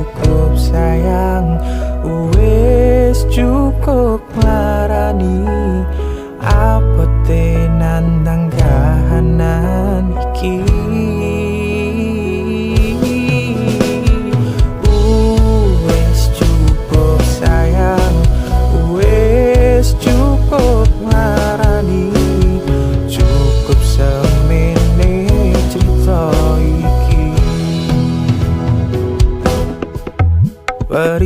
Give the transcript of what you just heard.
cukup sayang, wis cukup nglarani apa tenan kahanan iki. Wis cukup sayang, wis cukup nglarani, cukup semene cerita iki. But